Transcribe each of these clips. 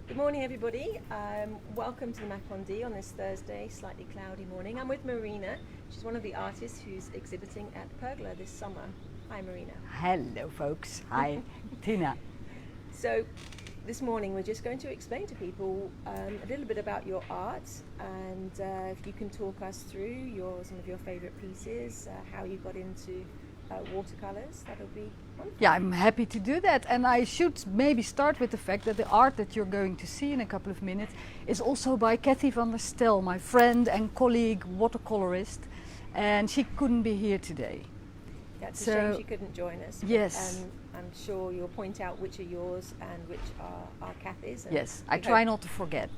Good morning, everybody. Welcome to the Mas Candille on this Thursday, slightly cloudy morning. I'm with Marina. She's one of the artists who's exhibiting at Pergola this summer. Hi, Marina. Hello, folks. Hi, Tina. So, this morning we're just going to explain to people a little bit about your art, and if you can talk us through some of your favourite pieces, how you got into watercolours, that'll be wonderful. Yeah, I'm happy to do that. And I should maybe start with the fact that the art that you're going to see in a couple of minutes is also by Cathie van der Stel, my friend and colleague watercolorist, and she couldn't be here today. That's a shame she couldn't join us. Yes. I'm sure you'll point out which are yours and which are Cathie's. Yes, I try not to forget.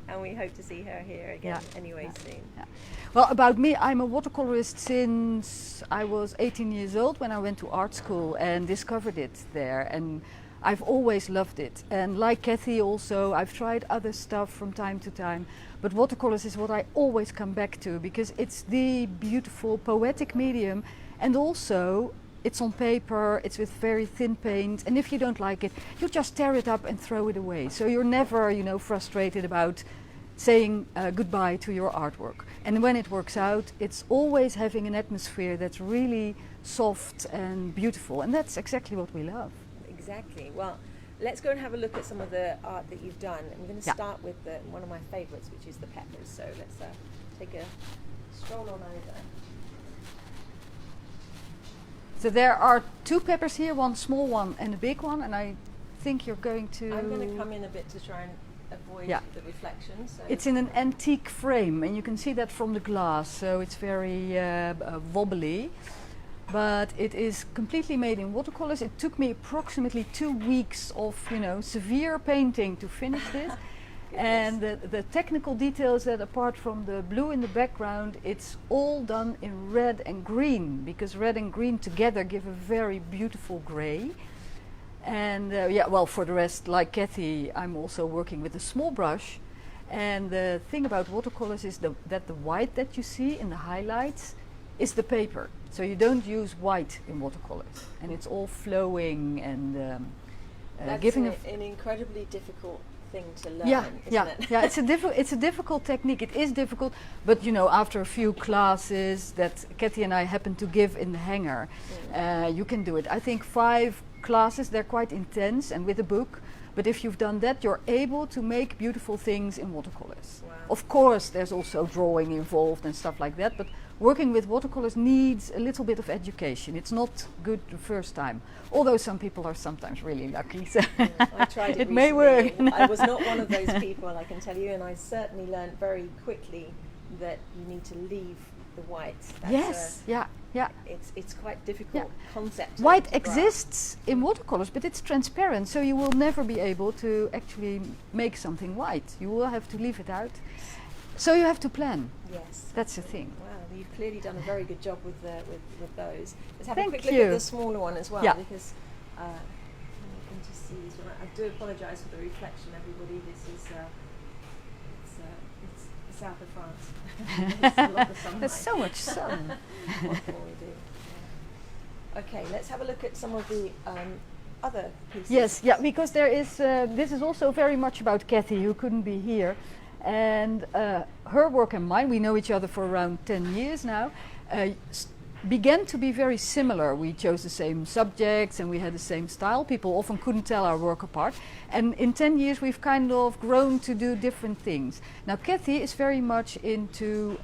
And we hope to see her here again anyway soon. Yeah. Well, about me, I'm a watercolorist since I was 18 years old when I went to art school and discovered it there. And I've always loved it. And like Cathie also, I've tried other stuff from time to time. But watercolors is what I always come back to because it's the beautiful poetic medium, and also it's on paper, it's with very thin paint, and if you don't like it, you just tear it up and throw it away. So you're never, frustrated about saying goodbye to your artwork. And when it works out, it's always having an atmosphere that's really soft and beautiful, and that's exactly what we love. Exactly. Well, let's go and have a look at some of the art that you've done. I'm going to start with one of my favourites, which is the peppers. So let's take a stroll on over. So there are two peppers here, one small one and a big one, and I think you're going to... I'm going to come in a bit to try and avoid the reflection. So it's in an antique frame, and you can see that from the glass, so it's very wobbly. But it is completely made in watercolors. It took me approximately 2 weeks of, severe painting to finish this. And the technical details that, apart from the blue in the background, it's all done in red and green, because red and green together give a very beautiful grey. And for the rest, like Cathie, I'm also working with a small brush. And the thing about watercolors is that the white that you see in the highlights is the paper. So you don't use white in watercolors, and it's all flowing and giving an incredibly difficult thing to learn, isn't it? Yeah, it's a difficult technique. It is difficult, but after a few classes that Cathie and I happen to give in the hangar, you can do it. I think 5 classes, they're quite intense and with a book, but if you've done that, you're able to make beautiful things in watercolors. Wow. Of course, there's also drawing involved and stuff like that, but working with watercolors needs a little bit of education. It's not good the first time, although some people are sometimes really lucky. So I tried it may work. I was not one of those people, I can tell you, and I certainly learned very quickly that you need to leave the white. Yes, yeah. It's quite difficult concept. White exists in watercolors, but it's transparent, so you will never be able to actually make something white. You will have to leave it out. So you have to plan. Yes. That's the thing. Wow, you've clearly done a very good job with those. Let's have Thank a quick look you. at the smaller one as well, because you can just see this one. I do apologise for the reflection, everybody. This is it's the south of France. It's a lot of sunlight. There's so much sun. What can we do? Yeah. Okay, let's have a look at some of the other pieces. Yes, because there is. This is also very much about Cathie, who couldn't be here. And her work and mine, we know each other for around 10 years now, began to be very similar. We chose the same subjects and we had the same style. People often couldn't tell our work apart. And in 10 years we've kind of grown to do different things. Now Cathie is very much into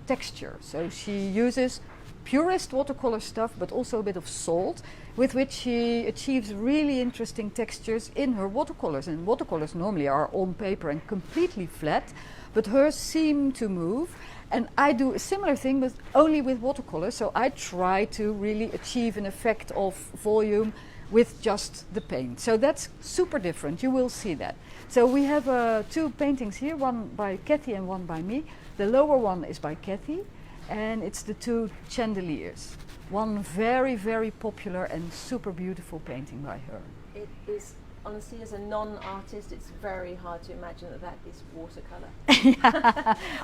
texture. So she uses purest watercolor stuff, but also a bit of salt, with which she achieves really interesting textures in her watercolors. And watercolors normally are on paper and completely flat, but hers seem to move. And I do a similar thing, but only with watercolors. So I try to really achieve an effect of volume with just the paint. So that's super different. You will see that. So we have 2 paintings here, one by Cathie and one by me. The lower one is by Cathie, and it's the 2 chandeliers. One very, very popular and super beautiful painting by her. It is, honestly, as a non-artist, it's very hard to imagine that is watercolor.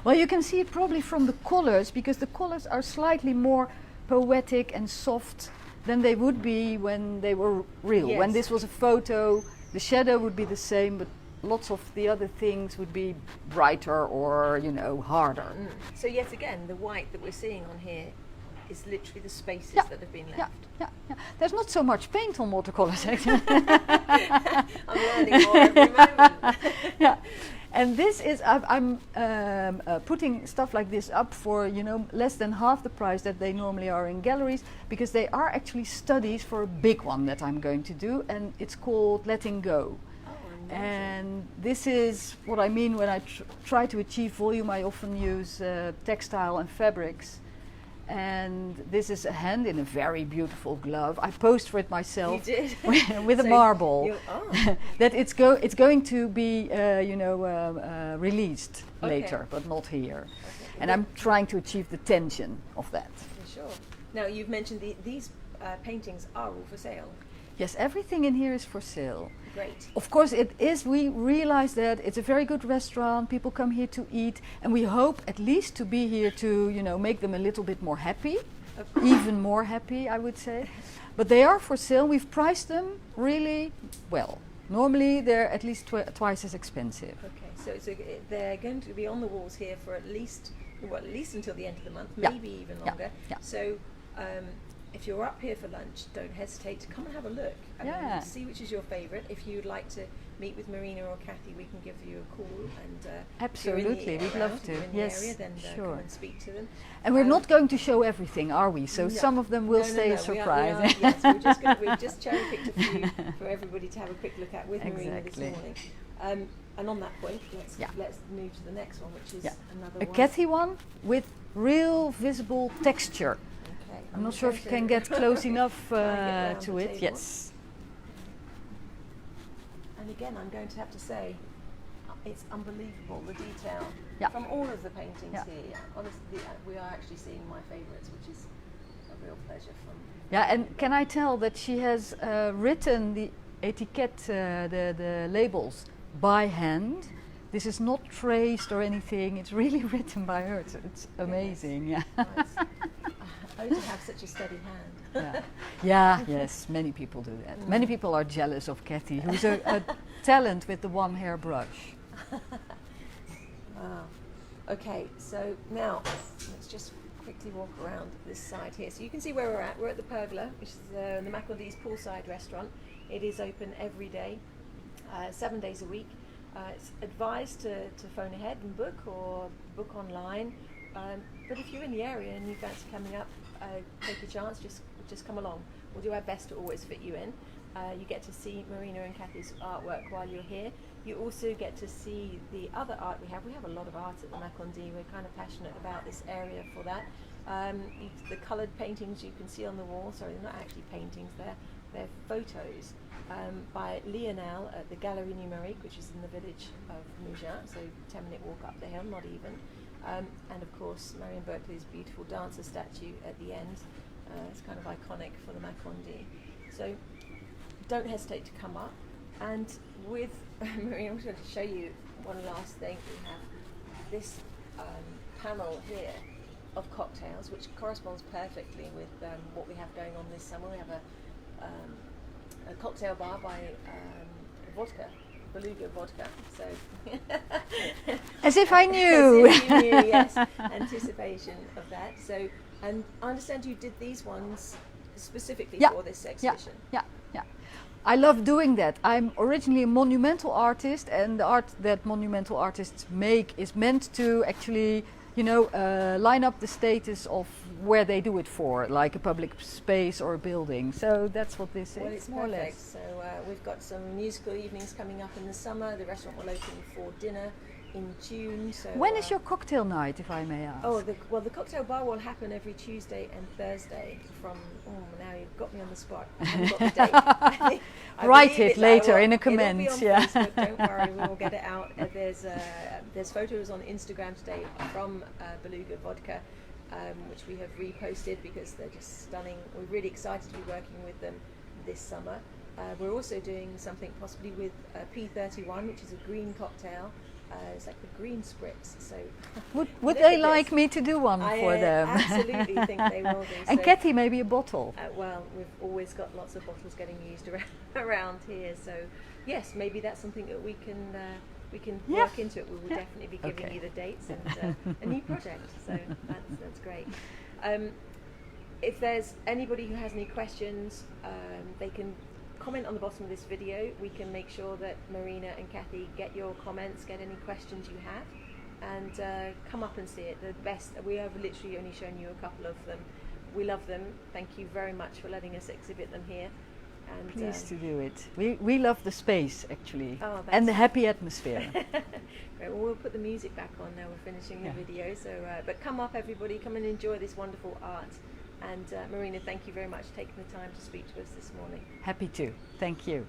Well, you can see it probably from the colors, because the colors are slightly more poetic and soft than they would be when they were real. Yes. When this was a photo The shadow would be the same, but lots of the other things would be brighter or, you know, harder. So yet again, the white that we're seeing on here is literally the spaces Yeah. that have been left. Yeah. There's not so much paint on watercolors actually. I'm learning more every moment. Yeah. And this is, I'm putting stuff like this up for, you know, less than half the price that they normally are in galleries, because they are actually studies for a big one that I'm going to do, and it's called Letting Go. And this is what I mean when I try to achieve volume. I often use textile and fabrics. And this is a hand in a very beautiful glove. I posed for it myself. You did? with a marble. Oh. That it's going to be released later, but not here. Okay. And I'm trying to achieve the tension of that. For sure. Now you've mentioned these paintings are all for sale. Yes, everything in here is for sale. Great. Of course it is. We realize that it's a very good restaurant. People come here to eat, and we hope at least to be here to, you know, make them a little bit more happy, even more happy, I would say. But they are for sale. We've priced them really well. Normally they're at least twice as expensive. Okay, so they're going to be on the walls here for at least until the end of the month, Yeah. maybe even longer. Yeah. So. If you're up here for lunch, don't hesitate to come and have a look. Yeah. See which is your favourite. If you'd like to meet with Marina or Cathie, we can give you a call. And absolutely, we'd love to. If you're in the Yes, area, then sure. come and speak to them. And we're not going to show everything, are we? So No. some of them will stay a surprise. Yes, we've just cherry-picked a few for everybody to have a quick look at with Marina this morning. And on that point, let's move to the next one, which is another a one. Cathie one with real visible texture. I'm not sure if you can get close enough to it. Yes. And again, I'm going to have to say, it's unbelievable, the detail from all of the paintings here. Honestly, we are actually seeing my favourites, which is a real pleasure from. Yeah, and can I tell that she has written the etiquette, the labels, by hand. This is not traced or anything. It's really written by her. It's amazing. Yeah. Nice. Oh, to have such a steady hand. Yes, many people do that. Many people are jealous of Cathie, who's a talent with the one hair brush. Wow. Okay, so now let's just quickly walk around this side here. So you can see where we're at. We're at the Pergola, which is the Mas Candille's poolside restaurant. It is open every day, 7 days a week. It's advised to phone ahead and book or book online. But if you're in the area and you fancy coming up, take a chance, just come along. We'll do our best to always fit you in. You get to see Marina and Cathie's artwork while you're here. You also get to see the other art we have. We have a lot of art at the Mas Candille. We're kind of passionate about this area for that. The coloured paintings you can see on the wall, sorry, they're not actually paintings, they're photos by Lionel at the Galerie Numérique, which is in the village of Mougins, so 10-minute walk up the hill, not even. And of course, Marion Berkeley's beautiful dancer statue at the end. It's kind of iconic for the Mas Candille. So don't hesitate to come up. And with Marion, I'm going to show you one last thing. We have this panel here of cocktails, which corresponds perfectly with what we have going on this summer. We have a cocktail bar by vodka. Beluga vodka, so as if I knew. As if you knew, yes, anticipation of that. So, and I understand you did these ones specifically for this exhibition. Yeah. I love doing that. I'm originally a monumental artist, and the art that monumental artists make is meant to actually, you know, line up the status of where they do it for, like a public space or a building. So that's what this is. Well, it's more or perfect. less. So we've got some musical evenings coming up in the summer. The restaurant will open for dinner in June. So when is your cocktail night, if I may ask? Oh, the cocktail bar will happen every Tuesday and Thursday from. Oh, now you've got me on the spot. I haven't got the date. Write it later in a comment. It'll be on Facebook, don't worry, we will get it out. There's photos on Instagram today from Beluga Vodka, which we have reposted because they're just stunning. We're really excited to be working with them this summer. We're also doing something possibly with P31, which is a green cocktail. It's like the green spritz. So would they like me to do one for them? Absolutely think they will do. And so, Cathie, maybe a bottle. Well, we've always got lots of bottles getting used around here. So yes, maybe that's something that we can work into it. We will definitely be giving you the dates and a new project. So that's great. If there's anybody who has any questions, they can comment on the bottom of this video. We can make sure that Marina and Cathie get your comments, get any questions you have, and come up and see it. The best. We have literally only shown you a couple of them. We love them. Thank you very much for letting us exhibit them here. And pleased to do it. We love the space actually, and the that's happy atmosphere. Right, well, we'll put the music back on now. We're finishing the video. So, but come up, everybody. Come and enjoy this wonderful art. And Marina, thank you very much for taking the time to speak to us this morning. Happy to. Thank you.